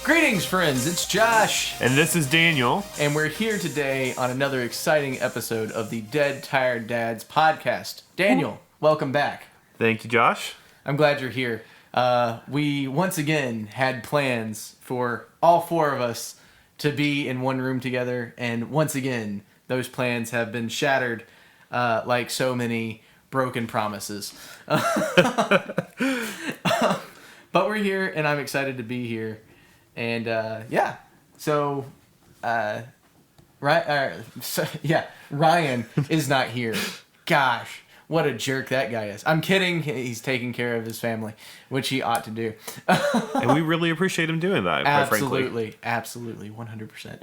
Greetings, friends. It's Josh. And this is Daniel. And we're here today on another exciting episode of the Dead Tired Dads podcast. Daniel, welcome back. Thank you, Josh. I'm glad you're here. We once again had plans for all four of us to be in one room together. And once again, those plans have been shattered like so many broken promises. But we're here, and I'm excited to be here. And Ryan is not here. Gosh, what a jerk that guy is. I'm kidding. He's taking care of his family, which he ought to do. And we really appreciate him doing that, quite frankly. Absolutely, 100%.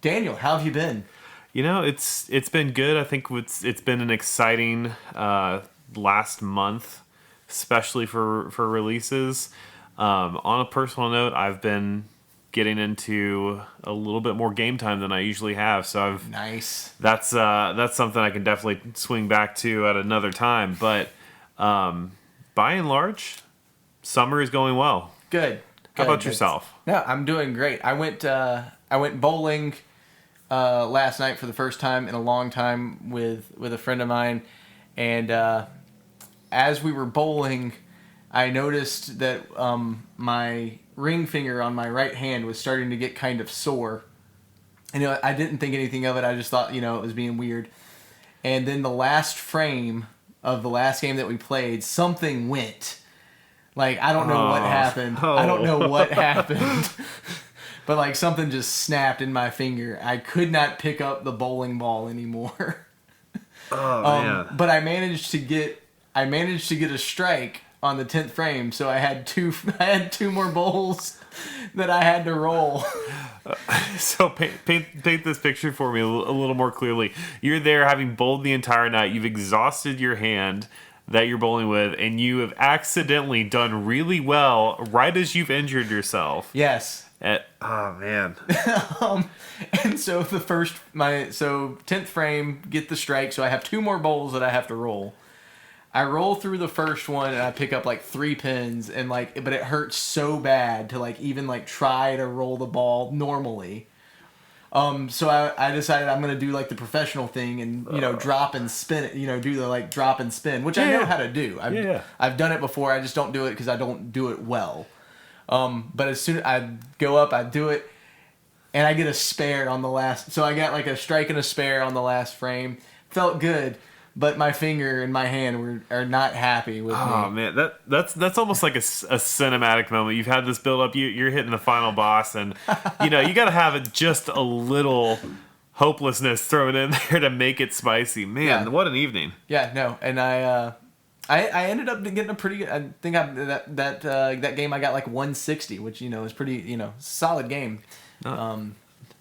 Daniel, how have you been? You know, it's been good. I think it's been an exciting last month, especially for releases. On a personal note, I've been getting into a little bit more game time than I usually have, so nice. That's something I can definitely swing back to at another time. But by and large, summer is going well. Good. How about yourself? No, I'm doing great. I went bowling last night for the first time in a long time with a friend of mine, and as we were bowling, I noticed that my ring finger on my right hand was starting to get kind of sore. And I didn't think anything of it. I just thought, it was being weird. And then the last frame of the last game that we played, something went. Like, I don't know what happened. Oh. I don't know what happened. But, like, something just snapped in my finger. I could not pick up the bowling ball anymore. Oh, man. But I managed to get a strike on the 10th frame, so I had two more bowls that I had to roll. So paint this picture for me a little more clearly. You're there having bowled the entire night. You've exhausted your hand that you're bowling with, and you have accidentally done really well right as you've injured yourself. Yes. Oh, man. And so 10th frame, get the strike, so I have two more bowls that I have to roll. I roll through the first one and I pick up like 3 pins and but it hurts so bad to even try to roll the ball normally. So I decided I'm gonna do the professional thing and drop and spin it. Do the drop and spin, which I know how to do. I've done it before. I just don't do it because I don't do it well. But as soon as I go up, I do it, and I get a spare on the last. So I got a strike and a spare on the last frame. Felt good. But my finger and my hand are not happy with me. Oh man, that's almost like a cinematic moment. You've had this build up. You're hitting the final boss, and you got to have just a little hopelessness thrown in there to make it spicy. Man, What an evening! Yeah, no, and I ended up getting a pretty good. I think that game I got 160, which is pretty solid game.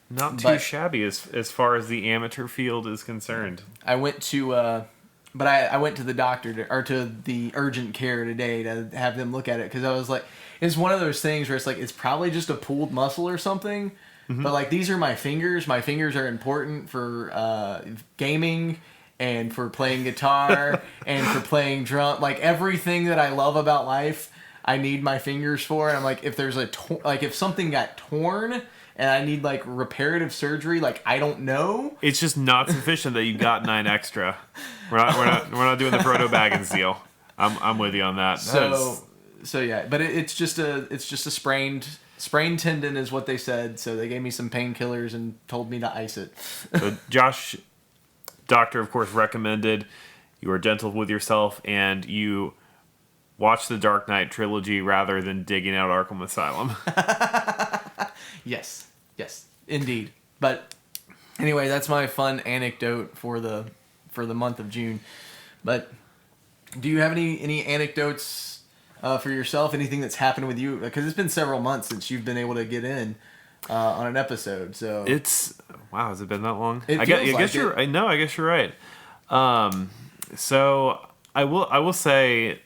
Not too shabby as far as the amateur field is concerned. I went to, I went to the doctor or to the urgent care today to have them look at it because I was like, it's one of those things where it's probably just a pulled muscle or something. Mm-hmm. But these are my fingers. My fingers are important for gaming and for playing guitar and for playing drum. Everything that I love about life, I need my fingers for. And I'm if there's if something got torn and I need reparative surgery, I don't know. It's just not sufficient that you got 9 extra. We're not doing the proto Baggins deal. I'm with you on that. So yeah, but it's just a sprained tendon is what they said. So they gave me some painkillers and told me to ice it. So Josh, doctor of course recommended you are gentle with yourself and you watch the Dark Knight trilogy rather than digging out Arkham Asylum. Yes, indeed. But anyway, that's my fun anecdote for the month of June. But do you have any anecdotes for yourself? Anything that's happened with you? Because it's been several months since you've been able to get in on an episode. So wow, has it been that long? I guess you're right. So I will say,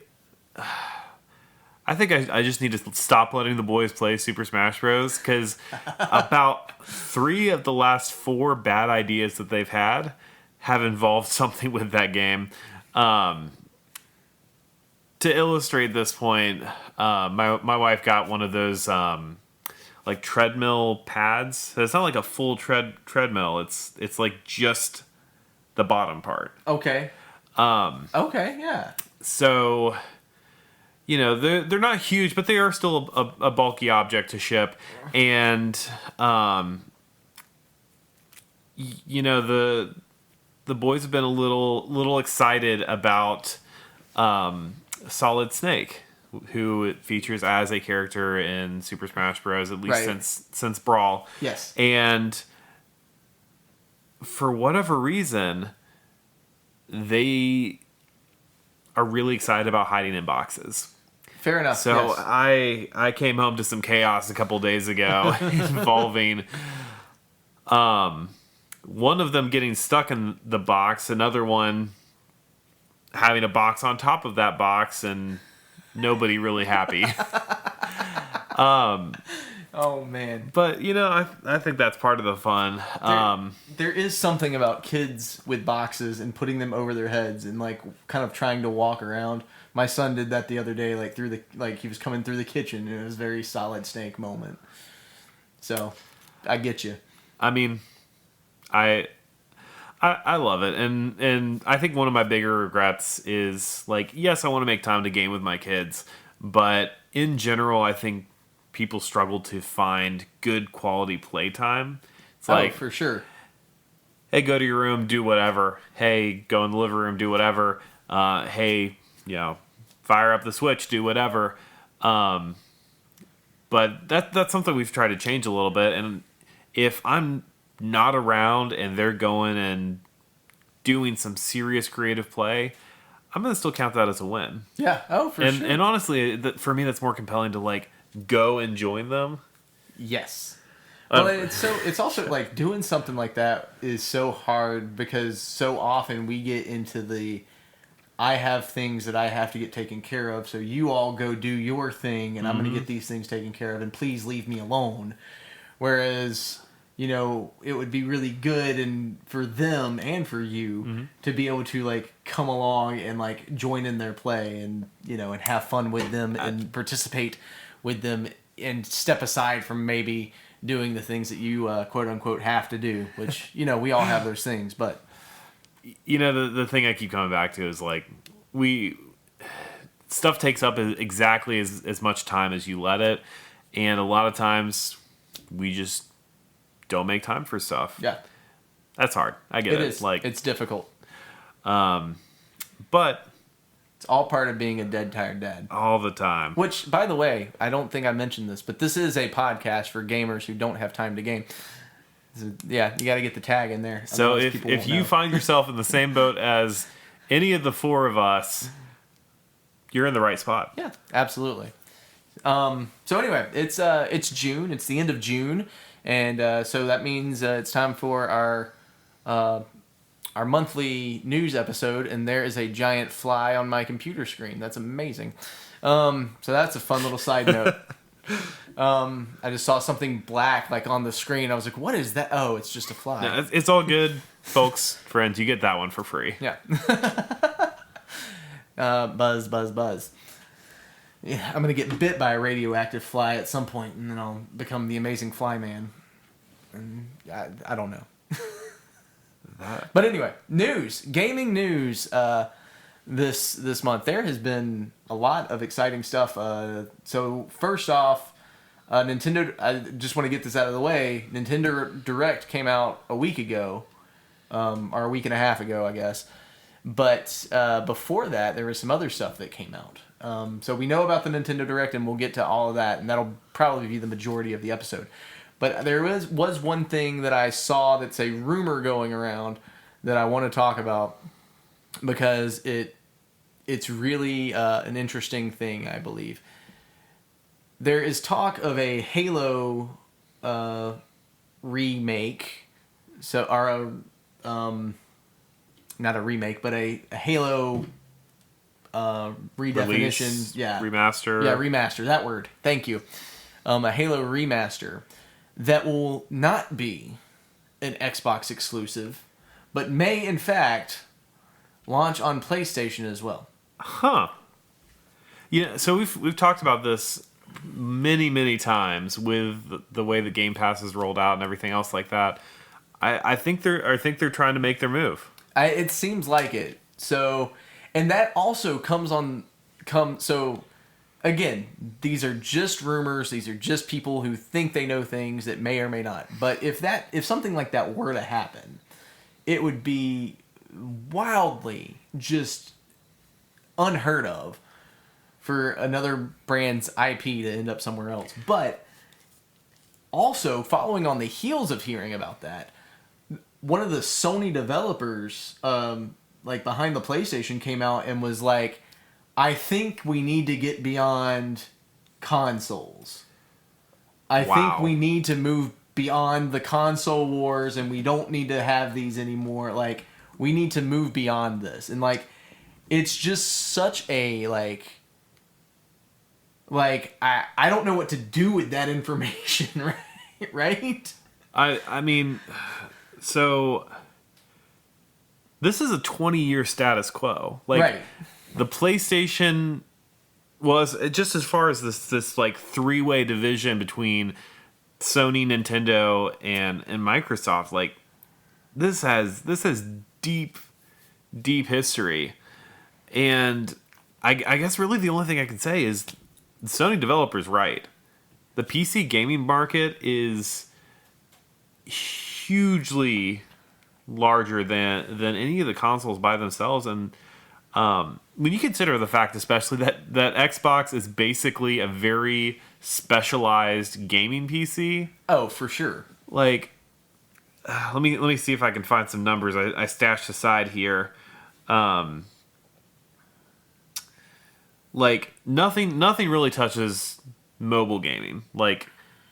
I think I just need to stop letting the boys play Super Smash Bros. Because about 3 of the last 4 bad ideas that they've had have involved something with that game. To illustrate this point, my wife got one of those like treadmill pads. So it's not like a full treadmill. It's like just the bottom part. Okay. Okay. Yeah. So, they're not huge, but they are still a bulky object to ship. And, the boys have been a little excited about Solid Snake, who it features as a character in Super Smash Bros. At least since Brawl. Yes. And for whatever reason, they are really excited about hiding in boxes. Fair enough. So yes. I came home to some chaos a couple days ago involving one of them getting stuck in the box, another one having a box on top of that box, and nobody really happy. Oh man. But I think that's part of the fun. There is something about kids with boxes and putting them over their heads and like kind of trying to walk around. My son did that the other day, he was coming through the kitchen, and it was a very Solid Snake moment. So, I get you. I mean, I love it, and I think one of my bigger regrets is yes, I want to make time to game with my kids, but in general, I think people struggle to find good quality playtime. It's for sure. Hey, go to your room, do whatever. Hey, go in the living room, do whatever. Hey, fire up the Switch, do whatever. But that's something we've tried to change a little bit. And if I'm not around and they're going and doing some serious creative play, I'm going to still count that as a win. Yeah. Oh, for sure. And honestly, for me, that's more compelling to go and join them. Yes. Well, it's also doing something like that is so hard because so often we get into I have things that I have to get taken care of, so you all go do your thing, and I'm going to get these things taken care of, and please leave me alone. Whereas, it would be really good and for them and for you to be able to come along and join in their play and and have fun with them and participate with them and step aside from maybe doing the things that you quote unquote have to do, which we all have those things, but the thing I keep coming back to is stuff takes up exactly as much time as you let it, and a lot of times we just don't make time for stuff. Yeah, that's hard. I get it. It's difficult. But it's all part of being a dead tired dad. All the time. Which, by the way, I don't think I mentioned this, but this is a podcast for gamers who don't have time to game. Yeah, you got to get the tag in there. So if you find yourself in the same boat as any of the 4 of us, you're in the right spot. Yeah, absolutely. So anyway, it's June. It's the end of June, and so that means it's time for our monthly news episode. And there is a giant fly on my computer screen. That's amazing. So that's a fun little side note. I just saw something black on the screen. I was like, "What is that?" Oh, it's just a fly. No, it's all good, folks, friends. You get that one for free. Yeah. Buzz, buzz, buzz. Yeah, I'm gonna get bit by a radioactive fly at some point, and then I'll become the amazing fly man. And I don't know. But anyway, gaming news. This month there has been a lot of exciting stuff. So first off, Nintendo. I just want to get this out of the way. Nintendo Direct came out a week ago, or a week and a half ago, I guess. But before that, there was some other stuff that came out. So we know about the Nintendo Direct, and we'll get to all of that, and that'll probably be the majority of the episode. But there was one thing that I saw that's a rumor going around that I want to talk about because it's really an interesting thing, I believe. There is talk of a Halo remake, not a remake, but a Halo redefinition. Release, Yeah. remaster. Yeah, remaster. That word. Thank you. A Halo remaster that will not be an Xbox exclusive, but may in fact launch on PlayStation as well. Huh. Yeah, so we've talked about this many times with the way the Game Pass is rolled out and everything else like that. I think they're trying to make their move. It seems like it. So, and that also so again, these are just rumors, these are just people who think they know things that may or may not. But if something like that were to happen, it would be wildly just unheard of for another brand's IP to end up somewhere else. But also, following on the heels of hearing about that, one of the Sony developers, like behind the PlayStation, came out and was like, I think we need to get beyond consoles. I think we need to move beyond the console wars and we don't need to have these anymore. Like, we need to move beyond this. And, like, it's just such a, like I don't know what to do with that information, right? Right? I mean, so this is a 20-year status quo. Like, right. The PlayStation was just as far as this like three-way division between Sony, Nintendo, and Microsoft. Like, this has deep history, and I guess really the only thing I can say is the Sony developer's right. The PC gaming market is hugely larger than any of the consoles by themselves, and when you consider the fact, especially that Xbox is basically a very specialized gaming PC. Oh, for sure. Like, let me see if I can find some numbers I stashed aside here. Like, nothing really touches mobile gaming. Like,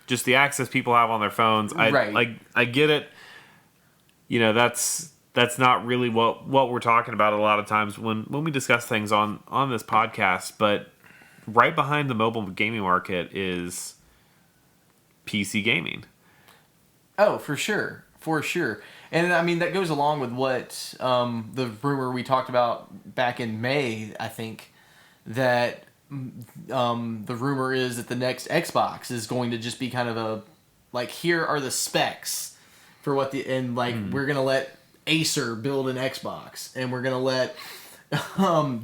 just the access people have on their phones. I get it. You know, that's not really what we're talking about a lot of times when we discuss things on this podcast. But right behind the mobile gaming market is PC gaming. Oh, for sure. For sure. And I mean, that goes along with what the rumor we talked about back in May, I think, that the rumor is that the next Xbox is going to just be kind of a, like, here are the specs for what we're going to let Acer build an Xbox, and we're going to let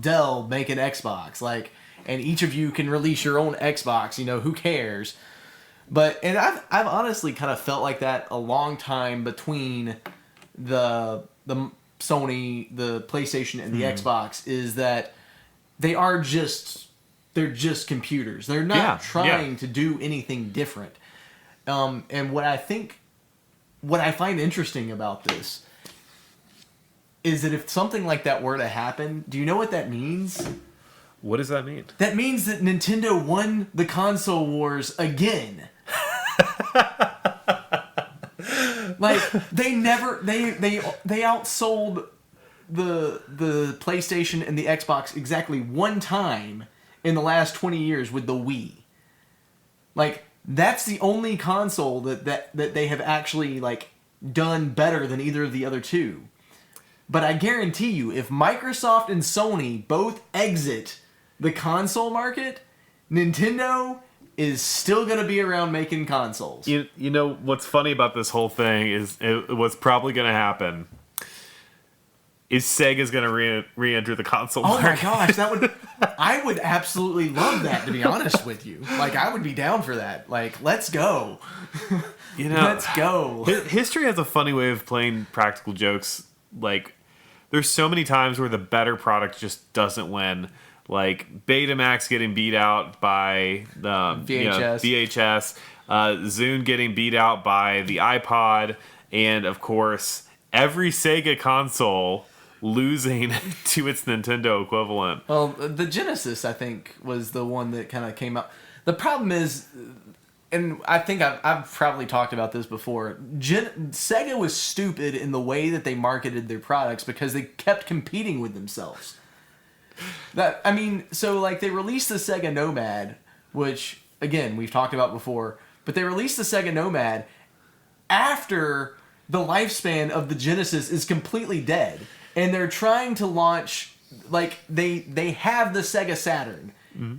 Dell make an Xbox, like, and each of you can release your own Xbox, you know, who cares? And I've honestly kind of felt like that a long time between the Sony, the PlayStation, and the Xbox, is that they're just computers. They're not trying to do anything different. And what I find interesting about this is that if something like that were to happen, do you know what that means? What does that mean? That means that Nintendo won the console wars again. Like, they outsold the PlayStation and the Xbox exactly one time in the last 20 years with the Wii. Like, that's the only console that they have actually, like, done better than either of the other two. But I guarantee you, if Microsoft and Sony both exit the console market, Nintendo is still going to be around making consoles. You know, what's funny about this whole thing is what's probably going to happen is Sega's going to re-enter the console market. Oh my gosh, I would absolutely love that, to be honest with you. Like, I would be down for that. Like, let's go. You know, let's go. History has a funny way of playing practical jokes. Like, there's so many times where the better product just doesn't win. Like, Betamax getting beat out by the VHS, Zune getting beat out by the iPod, and of course, every Sega console losing to its Nintendo equivalent. Well, the Genesis, I think, was the one that kind of came out. The problem is, and I think I've probably talked about this before, Sega was stupid in the way that they marketed their products because they kept competing with themselves. So like they released the Sega Nomad, which again we've talked about before, but they released the Sega Nomad after the lifespan of the Genesis is completely dead, and they're trying to launch like they have the Sega Saturn. Mm-hmm.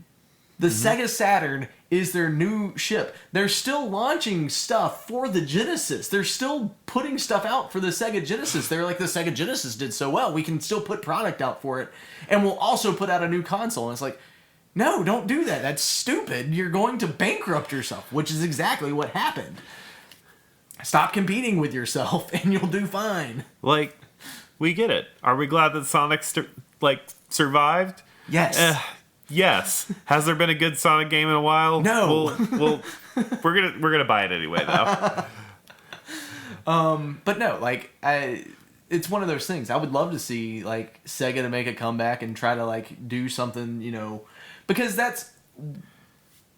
The Sega Saturn is their new ship. They're still launching stuff for the Genesis. They're still putting stuff out for the Sega Genesis. They're like, the Sega Genesis did so well, we can still put product out for it, and we'll also put out a new console. And it's like, no, don't do that. That's stupid. You're going to bankrupt yourself, which is exactly what happened. Stop competing with yourself, and you'll do fine. Like, we get it. Are we glad that Sonic survived? Yes. Yes. Has there been a good Sonic game in a while? No. Well, we're gonna buy it anyway, though. But no, like it's one of those things. I would love to see like Sega to make a comeback and try to like do something, because that's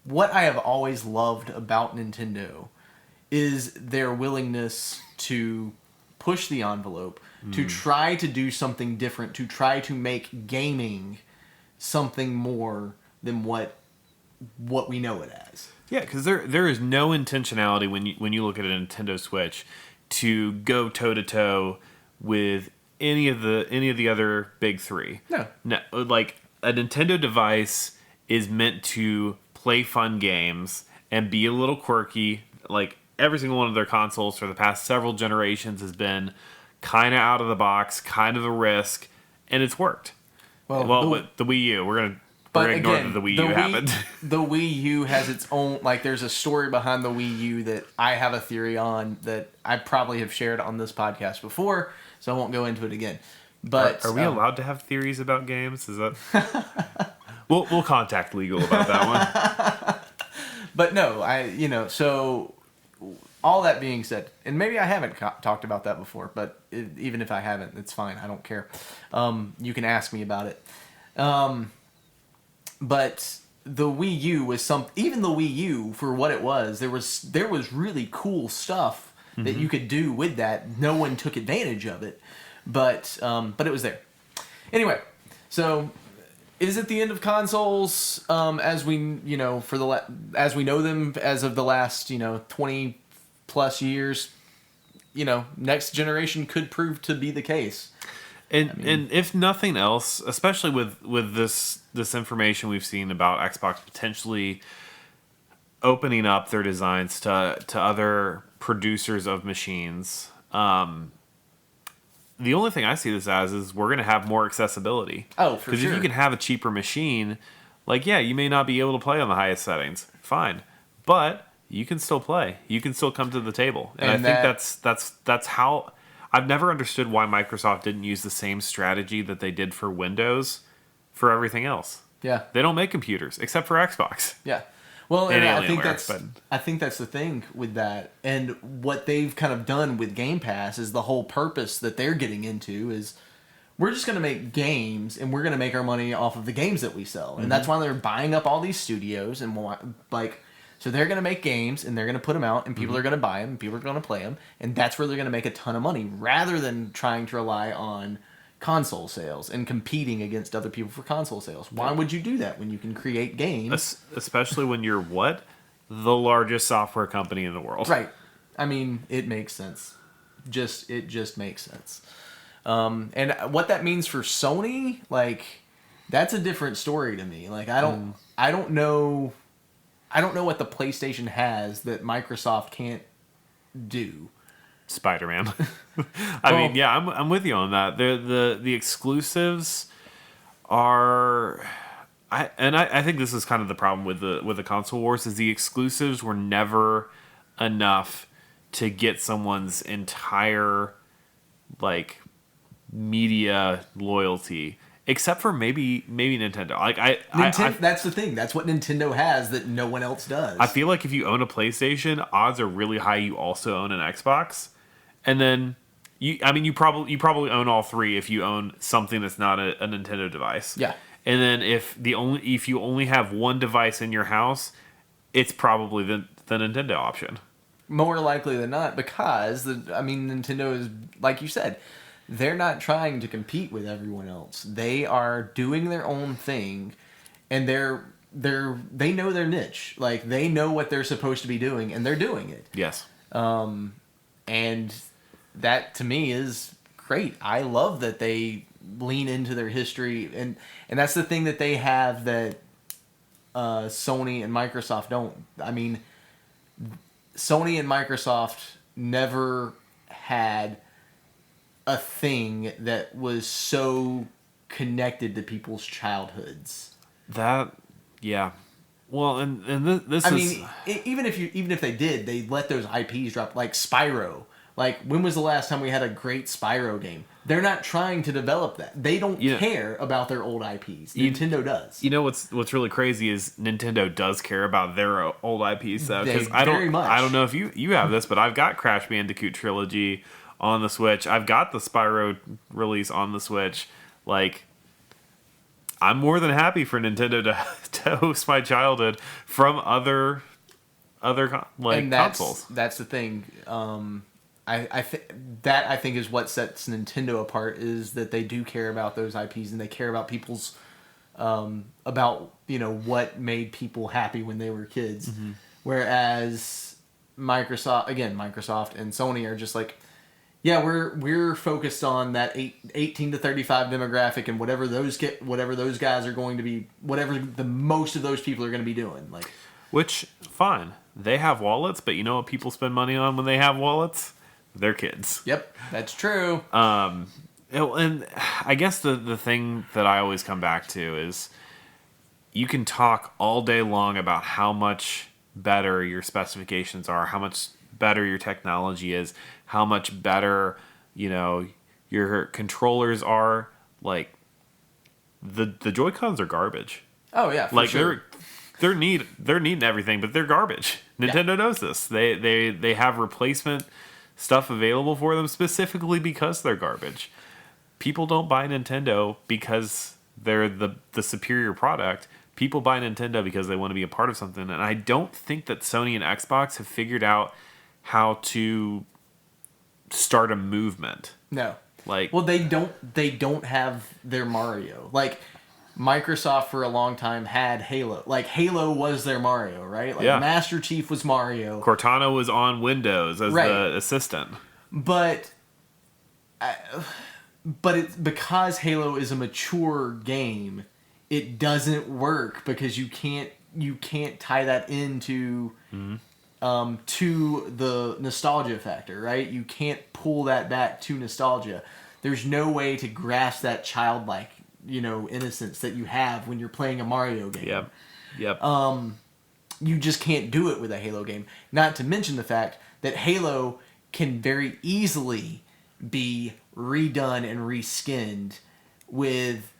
what I have always loved about Nintendo is their willingness to push the envelope, to try to do something different, to try to make gaming something more than what we know it as. Yeah, because there is no intentionality when you look at a Nintendo Switch to go toe to toe with any of the other big three. No, like a Nintendo device is meant to play fun games and be a little quirky. Like every single one of their consoles for the past several generations has been kind of out of the box, kind of a risk, and it's worked. Well, with the Wii U, we're gonna ignore that the Wii U happened. The Wii U has its own, like, there's a story behind the Wii U that I have a theory on that I probably have shared on this podcast before, so I won't go into it again. But are we allowed to have theories about games? Is that we'll contact legal about that one. But no, so all that being said, and maybe I haven't talked about that before, but even if I haven't, it's fine. I don't care. You can ask me about it. But the Wii U was even the Wii U for what it was, there was really cool stuff that you could do with that. No one took advantage of it, but it was there. Anyway, so is it the end of consoles as we as we know them as of the last 20 plus years? Next generation could prove to be the case. And if nothing else, especially with this information we've seen about Xbox potentially opening up their designs to other producers of machines, the only thing I see this as is we're going to have more accessibility. Oh, for sure. Because if you can have a cheaper machine, you may not be able to play on the highest settings. Fine. But you can still play. You can still come to the table. And I think that's how... I've never understood why Microsoft didn't use the same strategy that they did for Windows for everything else. Yeah. They don't make computers, except for Xbox. Yeah. Well, and I think that's the thing with that. And what they've kind of done with Game Pass is the whole purpose that they're getting into is we're just going to make games and we're going to make our money off of the games that we sell. And that's why they're buying up all these studios and so they're going to make games and they're going to put them out and people are going to buy them and people are going to play them. And that's where they're going to make a ton of money rather than trying to rely on console sales and competing against other people for console sales. Why would you do that when you can create games? Especially when you're what? The largest software company in the world. Right. I mean, it makes sense. It just makes sense. And what that means for Sony, that's a different story to me. I don't know what the PlayStation has that Microsoft can't do. Spider-Man. I'm with you on that. The exclusives are, I think this is kind of the problem with the console wars is the exclusives were never enough to get someone's entire media loyalty. Except for maybe Nintendo. That's the thing. That's what Nintendo has that no one else does. I feel like if you own a PlayStation, odds are really high you also own an Xbox. And then you probably own all three if you own something that's not a Nintendo device. Yeah. And then if you only have one device in your house, it's probably the Nintendo option. More likely than not, because Nintendo is, like you said, they're not trying to compete with everyone else. They are doing their own thing, and they know their niche. Like, they know what they're supposed to be doing, and they're doing it. Yes. And that to me is great. I love that they lean into their history, and that's the thing that they have that Sony and Microsoft don't. I mean, Sony and Microsoft never had a thing that was so connected to people's childhoods. Yeah. Well, and this I is... mean, even if they did, they let those IPs drop, like Spyro. Like, when was the last time we had a great Spyro game? They're not trying to develop that. They don't care about their old IPs. Nintendo does. You know what's really crazy is Nintendo does care about their old IPs though. Because I very much. don't know if you have this, but I've got Crash Bandicoot Trilogy on the Switch. I've got the Spyro release on the Switch. Like, I'm more than happy for Nintendo to host my childhood from other consoles. That's the thing. I think is what sets Nintendo apart, is that they do care about those IPs, and they care about people's about what made people happy when they were kids. Mm-hmm. Whereas Microsoft and Sony are just like, yeah, we're focused on that 18 to 35 demographic, and whatever those guys are going to be, whatever the most of those people are going to be doing. Like, which, fine, they have wallets, but you know what people spend money on when they have wallets? Their kids. Yep, that's true. And I guess the thing that I always come back to is, you can talk all day long about how much better your specifications are, how much better your technology is, how much better your controllers are. Like, the Joy-Cons are garbage. Oh yeah, for sure. They're needing everything, but they're garbage. Nintendo knows this. They have replacement stuff available for them specifically because they're garbage. People don't buy Nintendo because they're the superior product. People buy Nintendo because they want to be a part of something, and I don't think that Sony and Xbox have figured out how to start a movement. No. Like, well, they don't have their Mario. Like, Microsoft for a long time had Halo. Like, Halo was their Mario, right? Like, Master Chief was Mario. Cortana was on Windows as the assistant. But it's because Halo is a mature game, it doesn't work because you can't tie that into to the nostalgia factor, right? You can't pull that back to nostalgia. There's no way to grasp that childlike innocence that you have when you're playing a Mario game. Yep. You just can't do it with a Halo game. Not to mention the fact that Halo can very easily be redone and reskinned with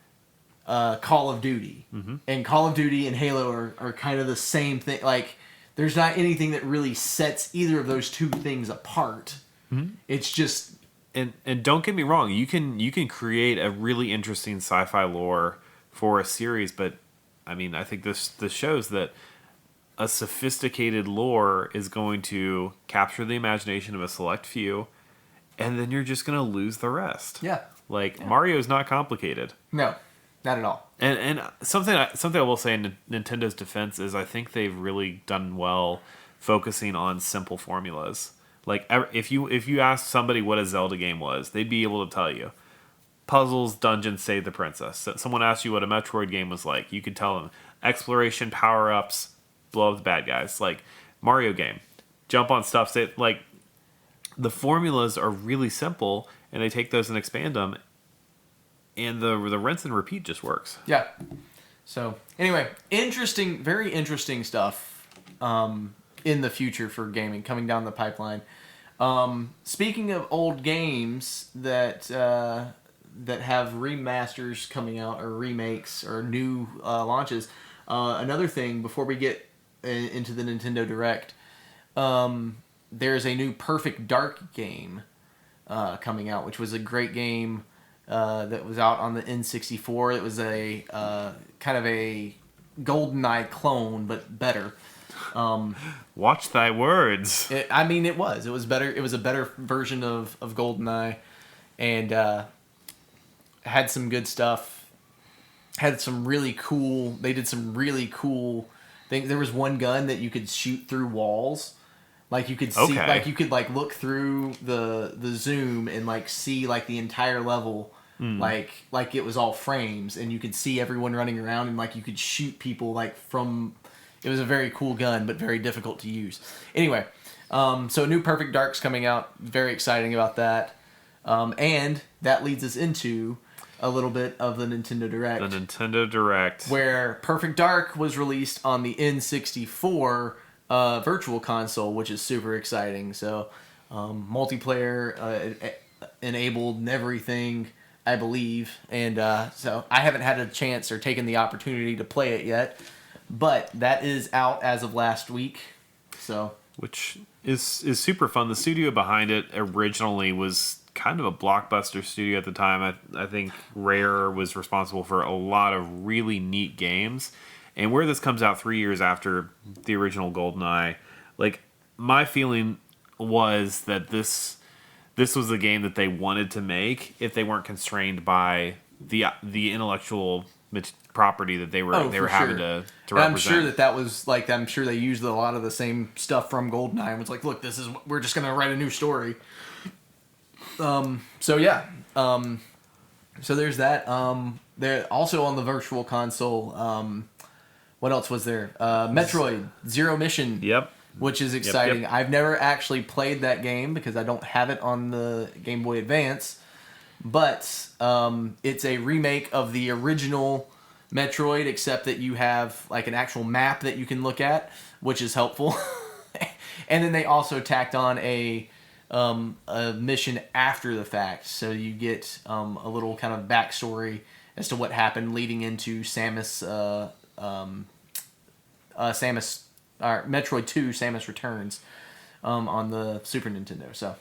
Call of Duty. Mm-hmm. And Call of Duty and Halo are kind of the same thing. Like, there's not anything that really sets either of those two things apart. Mm-hmm. It's just... And don't get me wrong, you can create a really interesting sci-fi lore for a series, but I mean, I think this shows that a sophisticated lore is going to capture the imagination of a select few, and then you're just going to lose the rest. Yeah. Mario's not complicated. No, not at all. And something I will say in Nintendo's defense is, I think they've really done well focusing on simple formulas. Like, if you ask somebody what a Zelda game was, they'd be able to tell you. Puzzles, dungeons, save the princess. Someone asked you what a Metroid game was like, you could tell them. Exploration, power-ups, blow up the bad guys. Like, Mario game. Jump on stuff. The formulas are really simple, and they take those and expand them, and the rinse and repeat just works. Yeah. So, anyway, very interesting stuff in the future for gaming coming down the pipeline. Speaking of old games that have remasters coming out, or remakes, or new launches, another thing before we get into the Nintendo Direct, there's a new Perfect Dark game coming out, which was a great game that was out on the N64. It was a kind of a GoldenEye clone, but better. Watch thy words. It was better. It was a better version of GoldenEye, and had some good stuff. Had some really cool. They did some really cool things. There was one gun that you could shoot through walls. Like you could see, Okay. like you could like look through the zoom and like see like the entire level, like it was all frames, and you could see everyone running around, and like you could shoot people like from. It was a very cool gun, but very difficult to use. Anyway, so a new Perfect Dark's coming out. Very exciting about that, and that leads us into a little bit of the Nintendo Direct. The Nintendo Direct, Where Perfect Dark was released on the N64 virtual console, which is super exciting. So, multiplayer enabled and everything, I believe. And so I haven't had a chance or taken the opportunity to play it yet. But that is out as of last week. So, which is super fun. The studio behind it originally was kind of a blockbuster studio at the time. I think Rare was responsible for a lot of really neat games. And where this comes out 3 years after the original GoldenEye, like my feeling was that this was the game that they wanted to make if they weren't constrained by the intellectual property that they were having to represent. And I'm sure that was like, I'm sure they used a lot of the same stuff from GoldenEye and was like, look, we're just gonna write a new story. So yeah. So there's that. There also on the virtual console. What else was there? Metroid Zero Mission. Yep. Which is exciting. Yep. I've never actually played that game because I don't have it on the Game Boy Advance. But it's a remake of the original Metroid, except that you have like an actual map that you can look at, which is helpful. And then they also tacked on a mission after the fact, so you get a little kind of backstory as to what happened leading into Samus, Metroid 2, Samus Returns, on the Super Nintendo. So,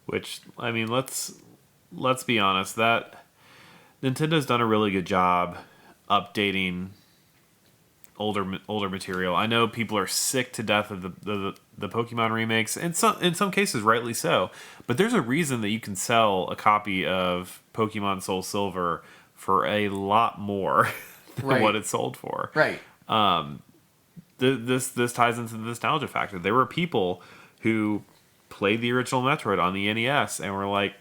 which I mean, let's be honest, that Nintendo's done a really good job updating older material. I know people are sick to death of the Pokemon remakes, and in some cases rightly so. But there's a reason that you can sell a copy of Pokemon Soul Silver for a lot more than what it sold for. Right. This ties into the nostalgia factor. There were people who played the original Metroid on the NES and were like,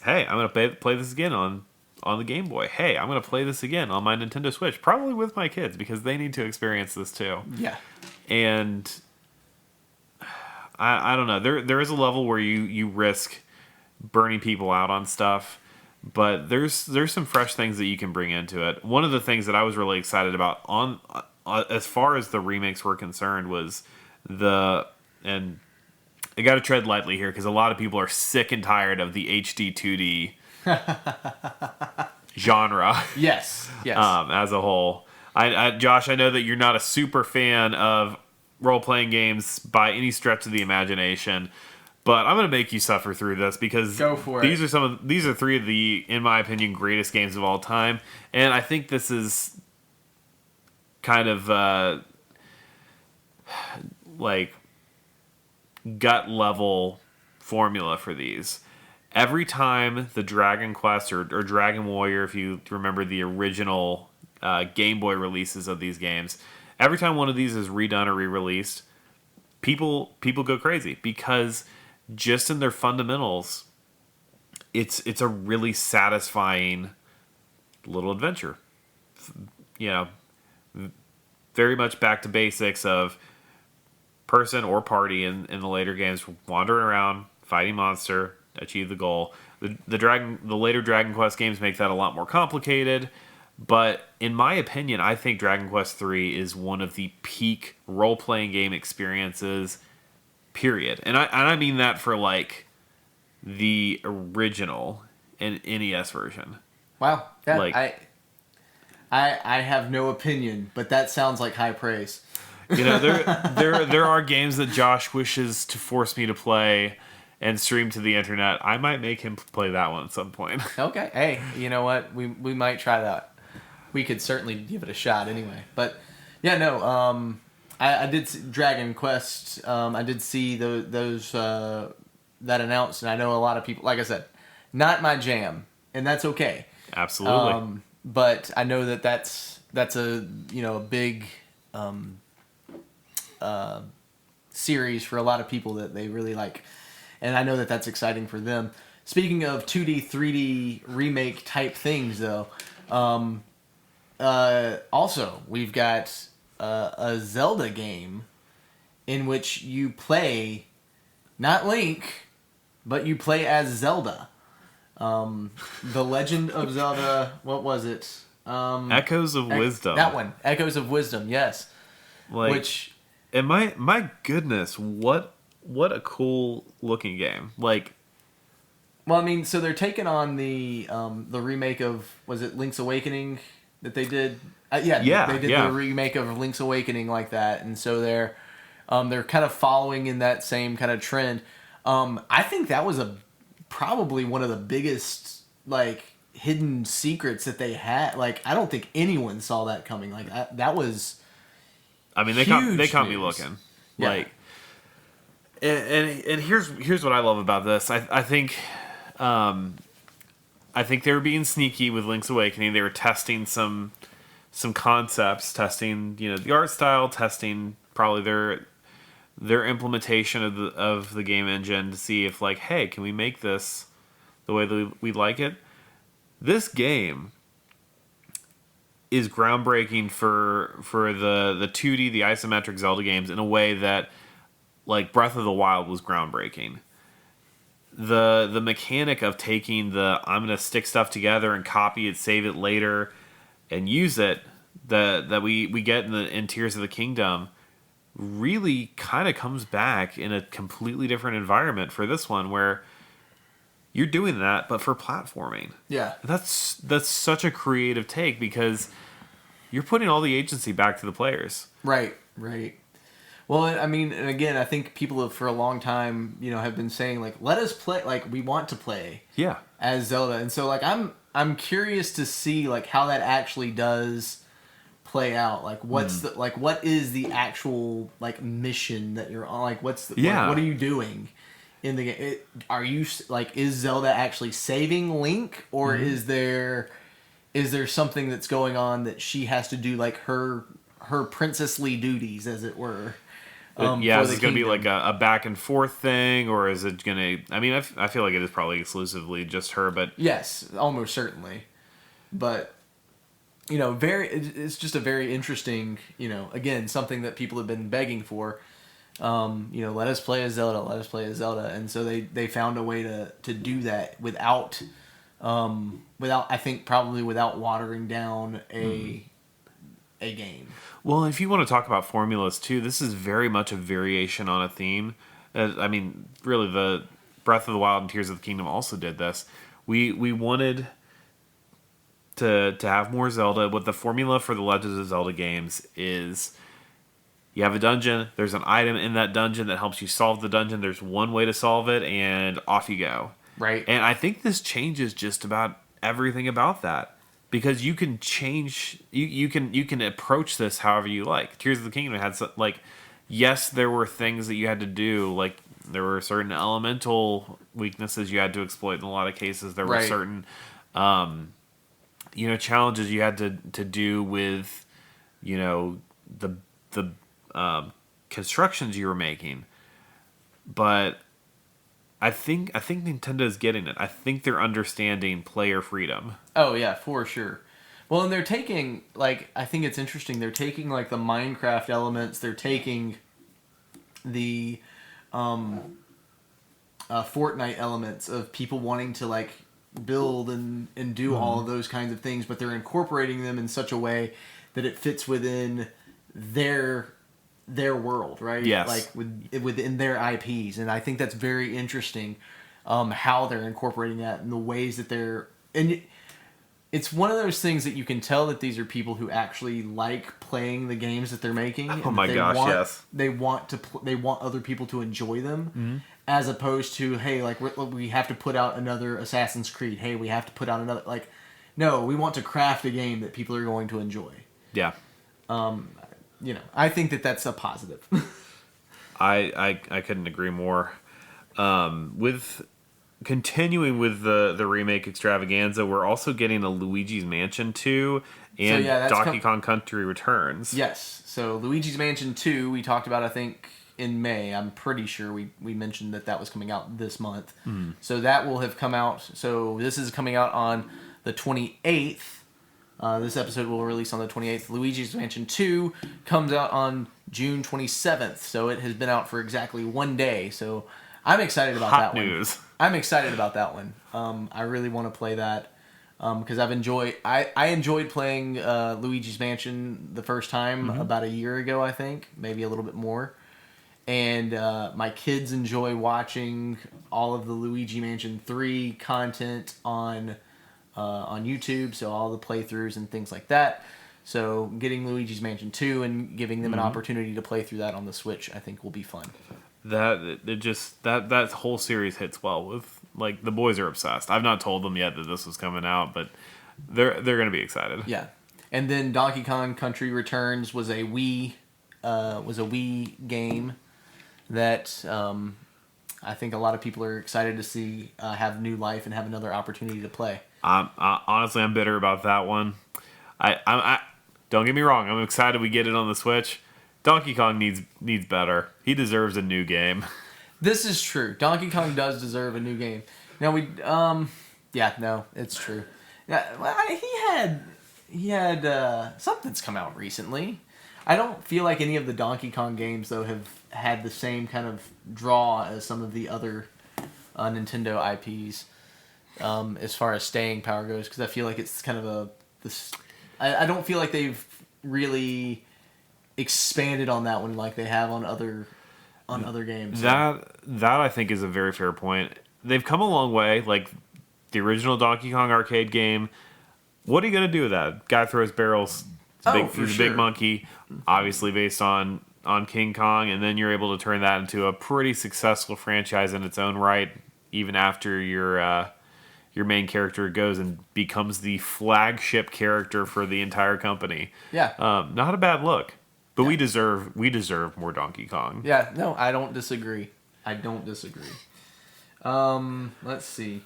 "Hey, I'm gonna play this again on the Game Boy. Hey, I'm going to play this again on my Nintendo Switch, probably with my kids because they need to experience this too." Yeah. And I don't know. There is a level where you risk burning people out on stuff, but there's some fresh things that you can bring into it. One of the things that I was really excited about on as far as the remakes were concerned was and I got to tread lightly here because a lot of people are sick and tired of the HD 2D genre. Yes. As a whole, Josh, I know that you're not a super fan of role-playing games by any stretch of the imagination, but I'm going to make you suffer through this because go for these are three of the, in my opinion, greatest games of all time, and I think this is kind of like gut level formula for these. Every time the Dragon Quest or Dragon Warrior, if you remember the original Game Boy releases of these games, every time one of these is redone or re-released, people go crazy because just in their fundamentals, it's a really satisfying little adventure. You know, very much back to basics of person or party in the later games wandering around, fighting monster, achieve the goal. The later Dragon Quest games make that a lot more complicated, but in my opinion, I think Dragon Quest III is one of the peak role-playing game experiences, period. And I mean that for like the original and NES version. Wow. Yeah, like, I have no opinion, but that sounds like high praise. You know, there are games that Josh wishes to force me to play and stream to the internet. I might make him play that one at some point. Okay. Hey, you know what? We might try that. We could certainly give it a shot anyway. But yeah, no. I did see Dragon Quest. I did see those that announced, and I know a lot of people. Like I said, not my jam, and that's okay. Absolutely. But I know that that's a a big series for a lot of people that they really like, and I know that that's exciting for them. Speaking of 2D, 3D remake type things, though, also we've got a Zelda game in which you play not Link, but you play as Zelda. The Legend of Zelda. What was it? Echoes of Wisdom. That one, Echoes of Wisdom. Yes. Like, Which, and my goodness, what a cool looking game. Like, well, I mean, so they're taking on the remake of, was it Link's Awakening that they did? Yeah, they did yeah. the remake of Link's Awakening like that, and so they're kind of following in that same kind of trend. I think that was probably one of the biggest like hidden secrets that they had. Like, I don't think anyone saw that coming. Like, that was. I mean, huge they caught me news. looking. Yeah. Like, and here's what I love about this. I think they were being sneaky with Link's Awakening. They were testing some concepts, testing the art style, testing probably their implementation of the game engine to see if, like, hey, can we make this the way that we like it? This game is groundbreaking for the 2D, the isometric Zelda games in a way that, like, Breath of the Wild was groundbreaking. The mechanic of taking I'm gonna stick stuff together and copy it, save it later, and use it that we get in Tears of the Kingdom really kind of comes back in a completely different environment for this one, where you're doing that but for platforming. Yeah. That's such a creative take, because you're putting all the agency back to the players. Right. Well, I mean, and again, I think people have for a long time, have been saying, like, let us play, like, we want to play Yeah. as Zelda. And so, like, I'm curious to see, like, how that actually does play out. Like, what's what is the actual, like, mission that you're on? Like, what are you doing in the game? Are you, like, is Zelda actually saving Link, or is there something that's going on that she has to do, like, her princessly duties, as it were? Is it going to be like a back and forth thing, or is it going to... I mean, I feel like it is probably exclusively just her, but... Yes, almost certainly. But, it's just a very interesting, again, something that people have been begging for. Let us play as Zelda. And so they found a way to do that without, I think, probably without watering down a game. Well, if you want to talk about formulas too, this is very much a variation on a theme. I mean, really, the Breath of the Wild and Tears of the Kingdom also did this. We wanted to have more Zelda. What the formula for the Legends of Zelda games is: you have a dungeon, there's an item in that dungeon that helps you solve the dungeon. There's one way to solve it, and off you go. Right. And I think this changes just about everything about that. Because you can change, you can approach this however you like. Tears of the Kingdom had yes, there were things that you had to do, like there were certain elemental weaknesses you had to exploit in a lot of cases. There were certain, challenges you had to do with, the constructions you were making. But I think Nintendo's getting it. I think they're understanding player freedom. Oh yeah, for sure. Well, and they're taking, like, I think it's interesting. They're taking, like, the Minecraft elements. They're taking the Fortnite elements of people wanting to, like, build and do all of those kinds of things, but they're incorporating them in such a way that it fits within their world, right? Yes. Like within their IPs, and I think that's very interesting. How they're incorporating that and the ways that it's one of those things that you can tell that these are people who actually like playing the games that they're making. Oh my gosh, yes. They want they want other people to enjoy them, as opposed to, hey, like, we have to put out another Assassin's Creed. Hey, we have to put out another, like, no, we want to craft a game that people are going to enjoy. Yeah. I think that that's a positive. I couldn't agree more. With continuing with the remake extravaganza, we're also getting a Luigi's Mansion 2 and Donkey Kong Country Returns. Yes. So Luigi's Mansion 2, we talked about, I think, in May. I'm pretty sure we mentioned that was coming out this month. So that will have come out. So this is coming out on the 28th. This episode will release on the 28th. Luigi's Mansion 2 comes out on June 27th. So it has been out for exactly 1 day. So I'm excited about that one. Hot news. I'm excited about that one. I really want to play that because I enjoyed playing Luigi's Mansion the first time about a year ago, I think, maybe a little bit more. And my kids enjoy watching all of the Luigi Mansion 3 content on YouTube, so all the playthroughs and things like that. So getting Luigi's Mansion 2 and giving them an opportunity to play through that on the Switch, I think will be fun. That whole series hits well with, like, the boys are obsessed. I've not told them yet that this was coming out, but they're going to be excited. Yeah. And then Donkey Kong Country Returns was a Wii game that I think a lot of people are excited to see have new life and have another opportunity to play. Honestly, I'm bitter about that one. I don't get me wrong. I'm excited we get it on the Switch. Donkey Kong needs better. He deserves a new game. This is true. Donkey Kong does deserve a new game. Now it's true. Yeah, well, he had something's come out recently. I don't feel like any of the Donkey Kong games though have had the same kind of draw as some of the other Nintendo IPs as far as staying power goes, because I feel like it's kind of I don't feel like they've really expanded on that one like they have on other games. That I think is a very fair point. They've come a long way. Like the original Donkey Kong arcade game. What are you gonna do with that? Guy throws barrels. He's a big monkey, obviously based on King Kong, and then you're able to turn that into a pretty successful franchise in its own right, even after your main character goes and becomes the flagship character for the entire company. Yeah. Not a bad look. But we deserve more Donkey Kong. Yeah, no, I don't disagree. Let's see.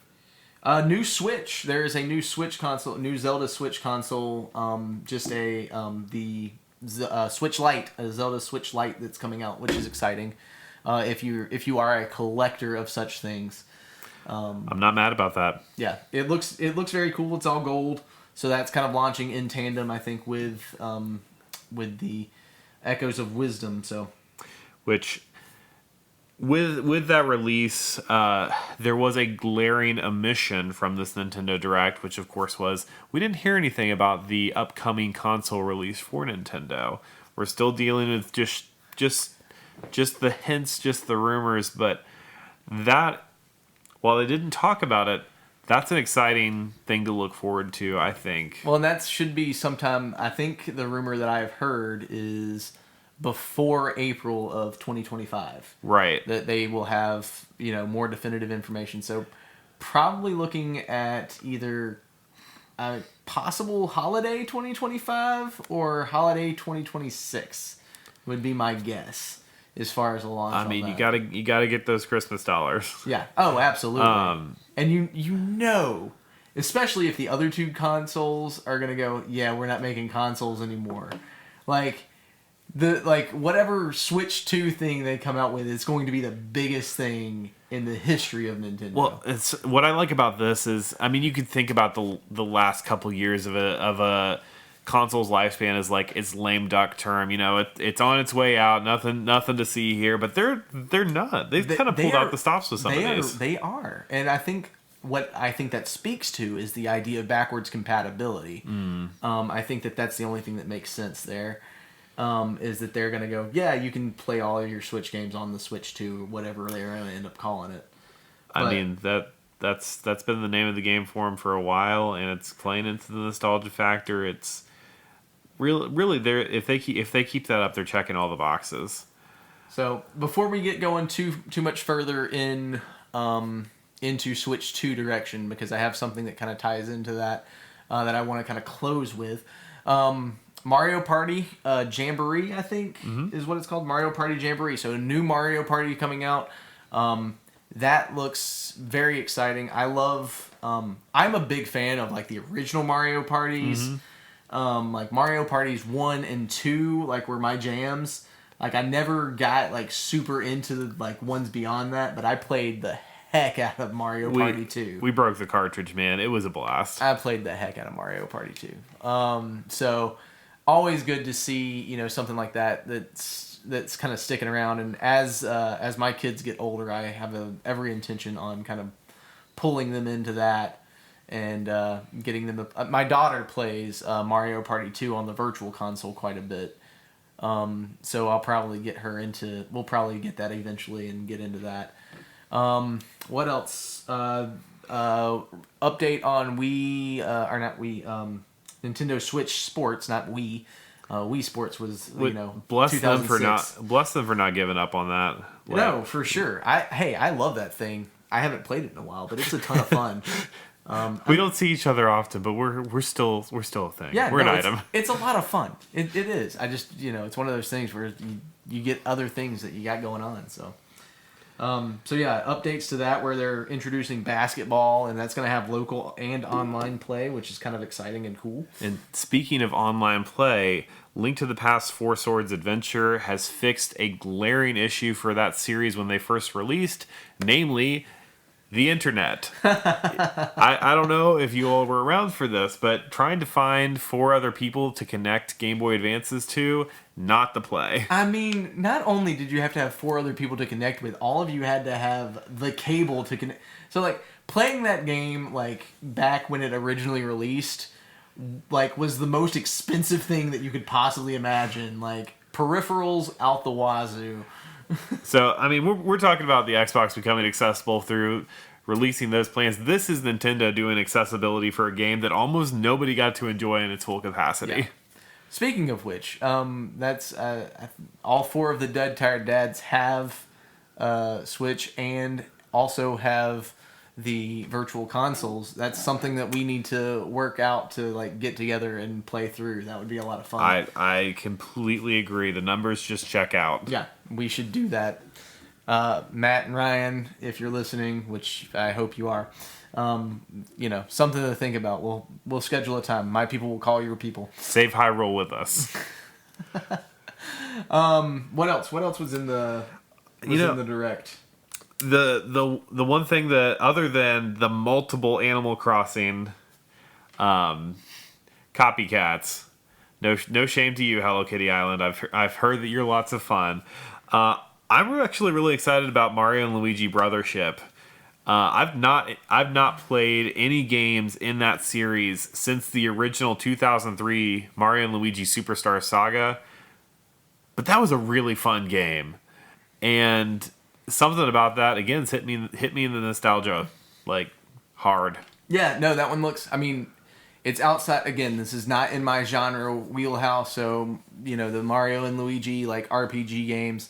New Switch. There is a new Switch console, new Zelda Switch console. The Switch Lite, a Zelda Switch Lite that's coming out, which is exciting. If you are a collector of such things. I'm not mad about that. Yeah, it looks very cool. It's all gold, so that's kind of launching in tandem, I think, with the Echoes of Wisdom. So, which with that release, there was a glaring omission from this Nintendo Direct, which of course was we didn't hear anything about the upcoming console release for Nintendo. We're still dealing with just the hints, just the rumors, but that. While they didn't talk about it, that's an exciting thing to look forward to, I think. Well, and that should be sometime, I think the rumor that I've heard is before April of 2025. Right. That they will have, more definitive information. So probably looking at either a possible holiday 2025 or holiday 2026 would be my guess. As far as a launch, I mean, you gotta get those Christmas dollars. Yeah. Oh, absolutely. And especially if the other two consoles are gonna go, yeah, we're not making consoles anymore. Whatever Switch 2 thing they come out with is going to be the biggest thing in the history of Nintendo. Well, what I like about this is, I mean, you could think about the last couple years of a console's lifespan is like its lame duck term. It's on its way out. Nothing to see here. But they're not. They've kind of pulled out the stops with some of these. They are, and I think what that speaks to is the idea of backwards compatibility. I think that's the only thing that makes sense there. Is that they're gonna go, yeah, you can play all of your Switch games on the Switch 2, whatever they're gonna end up calling it. I mean that's been the name of the game for them for a while, and it's playing into the nostalgia factor. It's really, if they keep that up, they're checking all the boxes. So before we get going too much further into Switch 2 direction, because I have something that kind of ties into that that I want to kind of close with. Mario Party Jamboree, I think, is what it's called. Mario Party Jamboree. So a new Mario Party coming out. That looks very exciting. I love. I'm a big fan of like the original Mario parties. Like Mario Parties 1 and 2, like were my jams. Like I never got like super into the like ones beyond that, but I played the heck out of Mario Party 2. We broke the cartridge, man. It was a blast. I played the heck out of Mario Party 2. So always good to see, you know, something like that that's kind of sticking around. And as my kids get older, I have every intention on kind of pulling them into that and getting them. My daughter plays Mario Party 2 on the Virtual Console quite a bit. So I'll probably get her into. We'll probably get that eventually and get into that. What else? Update on Wii, or not Wii, Nintendo Switch Sports, not Wii. Wii Sports was, bless them for not giving up on that. No, for sure. I love that thing. I haven't played it in a while, but it's a ton of fun. We don't see each other often, but we're still a thing. Yeah, we're an item. It's a lot of fun. It is. I just, it's one of those things where you get other things that you got going on. So yeah, updates to that where they're introducing basketball, and that's going to have local and online play, which is kind of exciting and cool. And speaking of online play, Link to the Past 4 Swords Adventure has fixed a glaring issue for that series when they first released, namely the internet. I don't know if you all were around for this, but trying to find 4 other people to connect Game Boy Advances to, not the play. I mean, not only did you have to have 4 other people to connect with, all of you had to have the cable to connect. So, like, playing that game, like, back when it originally released, like, was the most expensive thing that you could possibly imagine. Like, peripherals out the wazoo. So, I mean, we're talking about the Xbox becoming accessible through releasing those plans. This is Nintendo doing accessibility for a game that almost nobody got to enjoy in its full capacity. Yeah. Speaking of which, that's all 4 of the Dead Tired Dads have Switch and also have the virtual consoles. That's something that we need to work out to like get together and play through. That would be a lot of fun. I completely agree. The numbers just check out. Yeah, we should do that. Matt and Ryan, if you're listening, which I hope you are, something to think about. We'll schedule a time. My people will call your people. Save Hyrule with us. What else? What else was in the in the direct? The one thing that, other than the multiple Animal Crossing copycats, no shame to you, Hello Kitty Island. I've heard that you're lots of fun. I'm actually really excited about Mario and Luigi Brothership. I've not played any games in that series since the original 2003 Mario and Luigi Superstar Saga, but that was a really fun game, and something about that again hit me in the nostalgia like hard. Yeah, no, that one looks. I mean, it's outside. Again, this is not in my genre wheelhouse. So the Mario and Luigi like RPG games,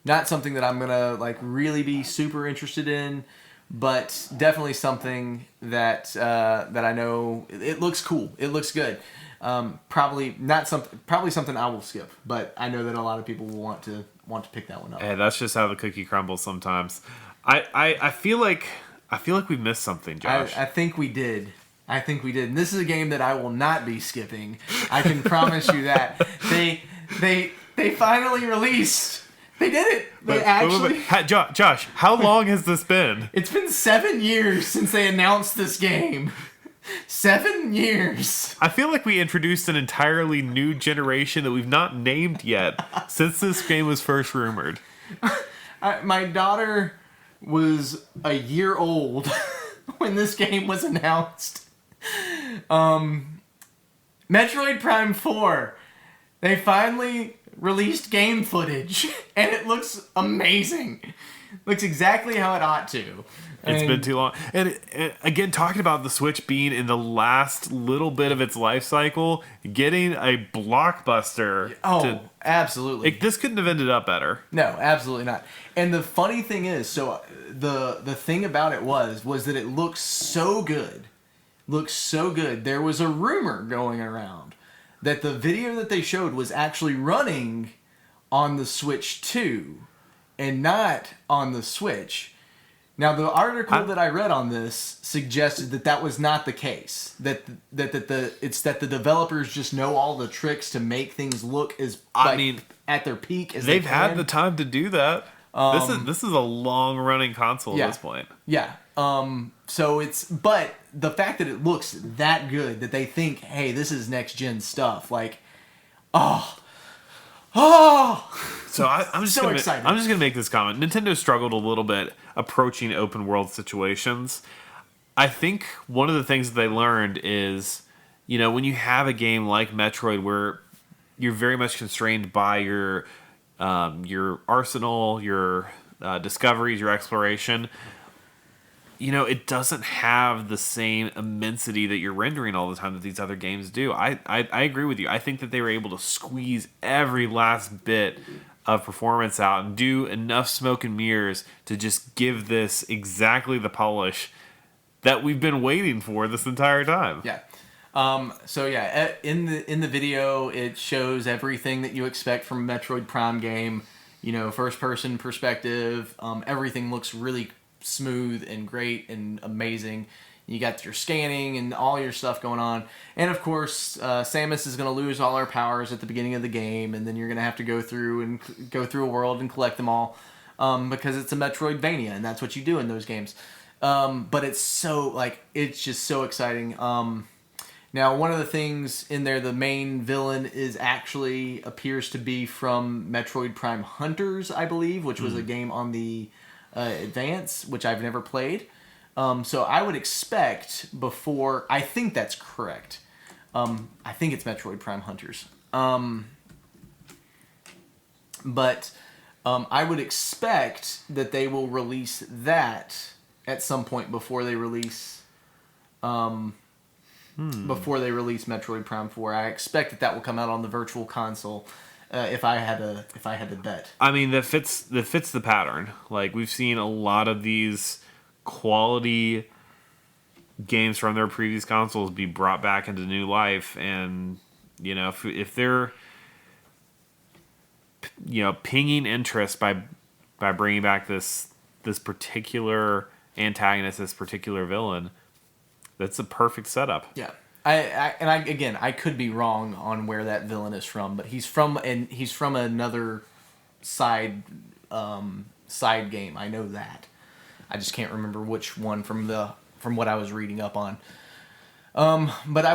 not something that I'm gonna like really be super interested in, but definitely something that that I know it looks cool. It looks good. Probably something I will skip, but I know that a lot of people will want to pick that one up. Hey, that's just how the cookie crumbles sometimes. I feel like we missed something, Josh. I think we did. And this is a game that I will not be skipping. I can promise you that. They finally released. They did it. Josh, how long has this been? It's been 7 years since they announced this game. 7 years. I feel like we introduced an entirely new generation that we've not named yet since this game was first rumored. My daughter was a year old when this game was announced. Metroid Prime 4. They finally released game footage, and it looks amazing. Looks exactly how it ought to. It's been too long. And again, talking about the Switch being in the last little bit of its life cycle, getting a blockbuster. Oh, absolutely. This couldn't have ended up better. No, absolutely not. And the funny thing is, so the thing about it was that it looks so good. Looks so good. There was a rumor going around that the video that they showed was actually running on the Switch 2 and not on the Switch. Now, the article that I read on this suggested that was not the case. That the developers just know all the tricks to make things look as at their peak as they've had the time to do that. This is a long running console at this point. Yeah. But the fact that it looks that good, that they think, hey, this is next gen stuff, like, oh. So I'm just excited. I'm just gonna make this comment. Nintendo struggled a little bit approaching open world situations. I think one of the things that they learned is, when you have a game like Metroid where you're very much constrained by your arsenal, your discoveries, your exploration. It doesn't have the same immensity that you're rendering all the time that these other games do. I agree with you. I think that they were able to squeeze every last bit of performance out and do enough smoke and mirrors to just give this exactly the polish that we've been waiting for this entire time. Yeah. In the video, it shows everything that you expect from a Metroid Prime game. First person perspective. Everything looks really smooth and great and amazing. You got your scanning and all your stuff going on, and of course Samus is going to lose all her powers at the beginning of the game, and then you're going to have to go through a world and collect them all, because it's a Metroidvania and that's what you do in those games. But it's just so exciting. Now, one of the things in there, the main villain appears to be from Metroid Prime Hunters, I believe, which was a game on the Advance, which I've never played. So I would expect I think that's correct. I think it's Metroid Prime Hunters. But I would expect that they will release that at some point before they release Metroid Prime 4. I expect that will come out on the Virtual Console. If I had to bet. I mean, that fits the pattern. Like, we've seen a lot of these quality games from their previous consoles be brought back into new life, and if they're pinging interest by bringing back this particular antagonist, this particular villain, that's a perfect setup. Yeah. I could be wrong on where that villain is from, but he's from another side game. I know that. I just can't remember which one from what I was reading up on. But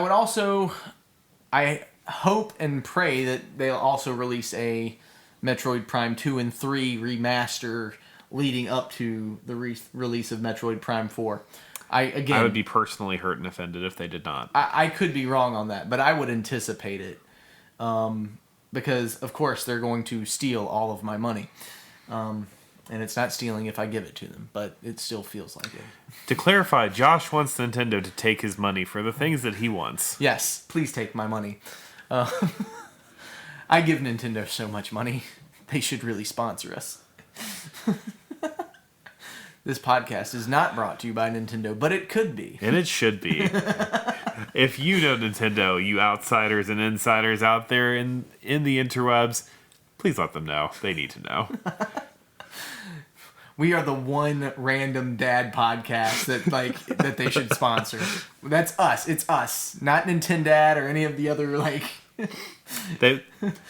I hope and pray that they'll also release a Metroid Prime 2 and 3 remaster leading up to the release of Metroid Prime 4. I would be personally hurt and offended if they did not. I could be wrong on that, but I would anticipate it. Because, of course, they're going to steal all of my money. And it's not stealing if I give it to them, but it still feels like it. To clarify, Josh wants Nintendo to take his money for the things that he wants. Yes, please take my money. I give Nintendo so much money. They should really sponsor us. This podcast is not brought to you by Nintendo, but it could be. And it should be. If you know Nintendo, you outsiders and insiders out there in the interwebs, please let them know. They need to know. We are the one random dad podcast that they should sponsor. That's us. It's us, not Nintendad or any of the other They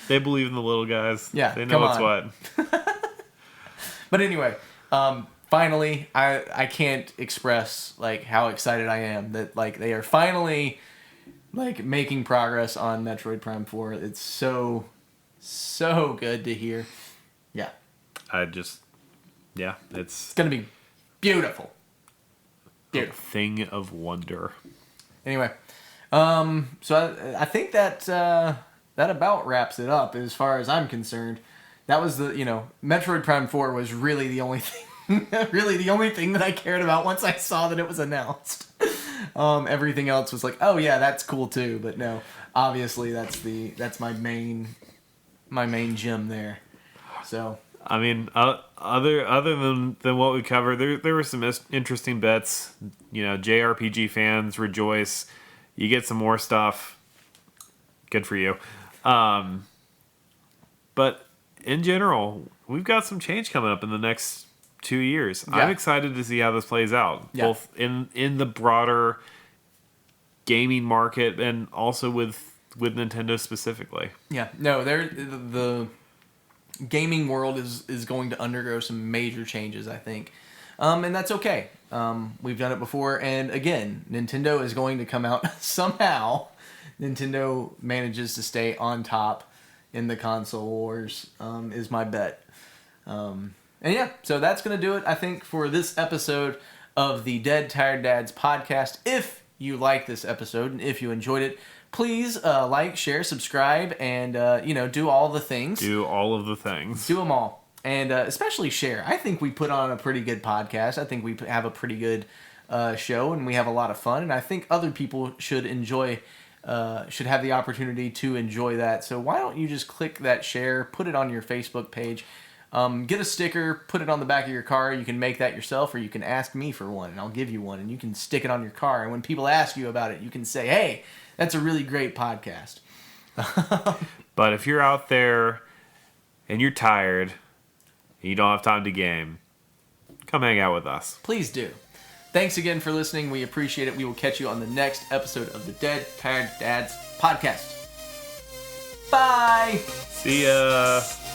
believe in the little guys. Yeah, they know what's what. But anyway, finally, I can't express how excited I am that they are finally making progress on Metroid Prime 4. It's so good to hear. Yeah. It's gonna be beautiful. A thing of wonder. Anyway, so I think that about wraps it up as far as I'm concerned. That was Metroid Prime 4 was really the only thing, that I cared about once I saw that it was announced. Everything else was oh yeah, that's cool too, but no, obviously that's my main gem there. So. I mean, other than what we covered, there were some interesting bits. JRPG fans rejoice. You get some more stuff. Good for you. But in general, we've got some change coming up in the next 2 years. Yeah. I'm excited to see how this plays out, Yeah. both in the broader gaming market and also with Nintendo specifically. Yeah, no, the gaming world is going to undergo some major changes, I think, and that's okay. We've done it before, and again, Nintendo is going to come out somehow. Nintendo manages to stay on top in the console wars, is my bet. And yeah, so that's going to do it, I think, for this episode of the Dead Tired Dads podcast. If you like this episode and if you enjoyed it, please like, share, subscribe, and do all the things. Do all of the things. Do them all, and especially share. I think we put on a pretty good podcast. I think we have a pretty good show, and we have a lot of fun. And I think other people should enjoy. Should have the opportunity to enjoy that. So why don't you just click that share, put it on your Facebook page, get a sticker, put it on the back of your car. You can make that yourself, or you can ask me for one, and I'll give you one, and you can stick it on your car. And when people ask you about it, you can say, "Hey, that's a really great podcast." But if you're out there and you're tired and you don't have time to game, come hang out with us. Please do. Thanks again for listening. We appreciate it. We will catch you on the next episode of the Dead Tired Dads podcast. Bye. See ya.